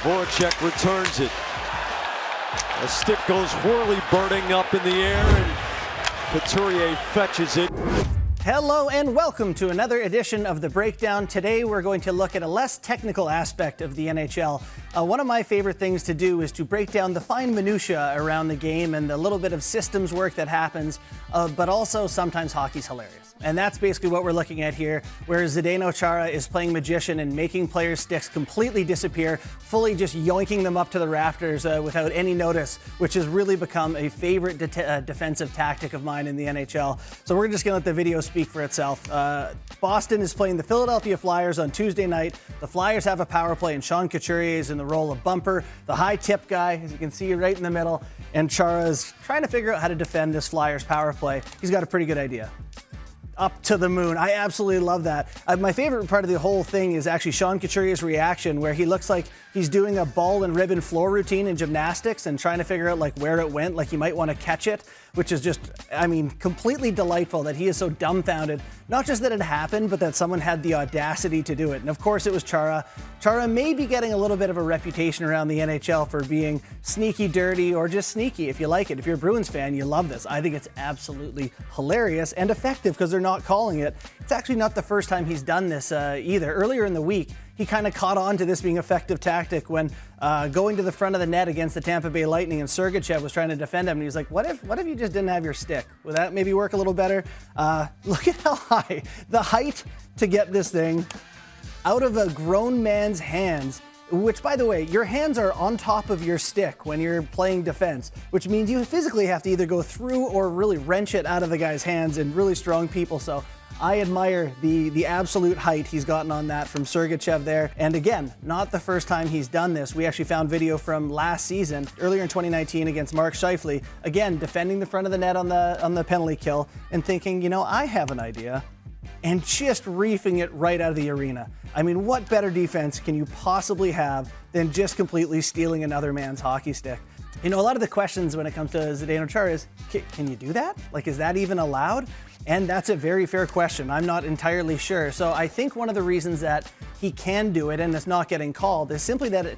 Voracek returns it. The stick goes whirly-birding up in the air, and Couturier fetches it. Hello and welcome to another edition of The Breakdown. Today we're going to look at a less technical aspect of the NHL. One of my favorite things to do is to break down the fine minutiae around the game and the little bit of systems work that happens, but also sometimes hockey's hilarious. And that's basically what we're looking at here, where Zdeno Chara is playing magician and making players' sticks completely disappear, fully just yoinking them up to the rafters without any notice, which has really become a favorite defensive tactic of mine in the NHL. So we're just going to let the video speak for itself. Boston is playing the Philadelphia Flyers on Tuesday night. The Flyers have a power play, and Sean Couturier is in the role of bumper, the high tip guy, as you can see right in the middle. And Chara is trying to figure out how to defend this Flyers power play. He's got a pretty good idea. Up to the moon. I absolutely love that. My favorite part of the whole thing is actually Sean Couturier's reaction, where he looks like he's doing a ball and ribbon floor routine in gymnastics and trying to figure out like where it went, like he might want to catch it, which is just, I mean, completely delightful that he is so dumbfounded. Not just that it happened, but that someone had the audacity to do it. And of course it was Chara. Chara may be getting a little bit of a reputation around the NHL for being sneaky dirty, or just sneaky if you like it. If you're a Bruins fan, you love this. I think it's absolutely hilarious and effective because they're not calling it. It's actually not the first time he's done this either. Earlier in the week, he kind of caught on to this being effective tactic when going to the front of the net against the Tampa Bay Lightning, and Sergachev was trying to defend him, and he was like, what if you just didn't have your stick? Would that maybe work a little better? Look at how high. The height to get this thing out of a grown man's hands, which, by the way, your hands are on top of your stick when you're playing defense, which means you physically have to either go through or really wrench it out of the guy's hands, and really strong people. So I admire the absolute height he's gotten on that from Sergachev there. And again, not the first time he's done this. We actually found video from last season, earlier in 2019 against Mark Scheifele, again, defending the front of the net on the penalty kill and thinking, you know, I have an idea, and just reefing it right out of the arena. I mean, what better defense can you possibly have than just completely stealing another man's hockey stick? You know, a lot of the questions when it comes to Zdeno Chara is, can you do that? Like, is that even allowed? And that's a very fair question. I'm not entirely sure. So I think one of the reasons that he can do it and it's not getting called is simply that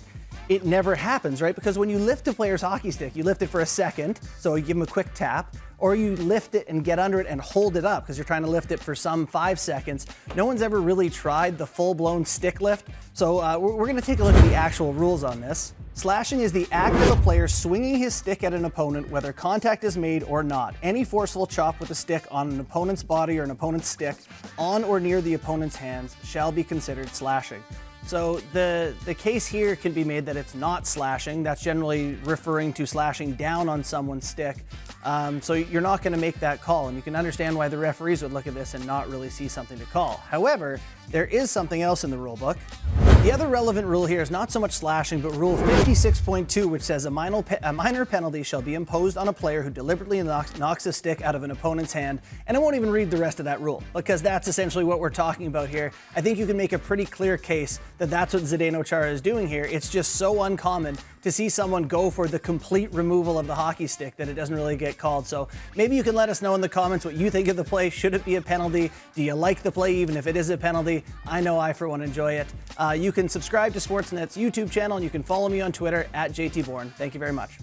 it never happens, right? Because when you lift a player's hockey stick, you lift it for a second, so you give him a quick tap, or you lift it and get under it and hold it up because you're trying to lift it for some 5 seconds. No one's ever really tried the full-blown stick lift. So we're going to take a look at the actual rules on this. Slashing is the act of a player swinging his stick at an opponent, whether contact is made or not. Any forceful chop with a stick on an opponent's body or an opponent's stick on or near the opponent's hands shall be considered slashing. So the case here can be made that it's not slashing. That's generally referring to slashing down on someone's stick. So you're not going to make that call, and you can understand why the referees would look at this and not really see something to call. However, there is something else in the rule book. The other relevant rule here is not so much slashing, but Rule 56.2, which says a minor penalty shall be imposed on a player who deliberately knocks a stick out of an opponent's hand. And I won't even read the rest of that rule, because that's essentially what we're talking about here. I think you can make a pretty clear case that that's what Zdeno Chara is doing here. It's just so uncommon to see someone go for the complete removal of the hockey stick that it doesn't really get called. So maybe you can let us know in the comments what you think of the play. Should it be a penalty? Do you like the play even if it is a penalty? I know I, for one, enjoy it. You can subscribe to Sportsnet's YouTube channel, and you can follow me on Twitter at JT Bourne. Thank you very much.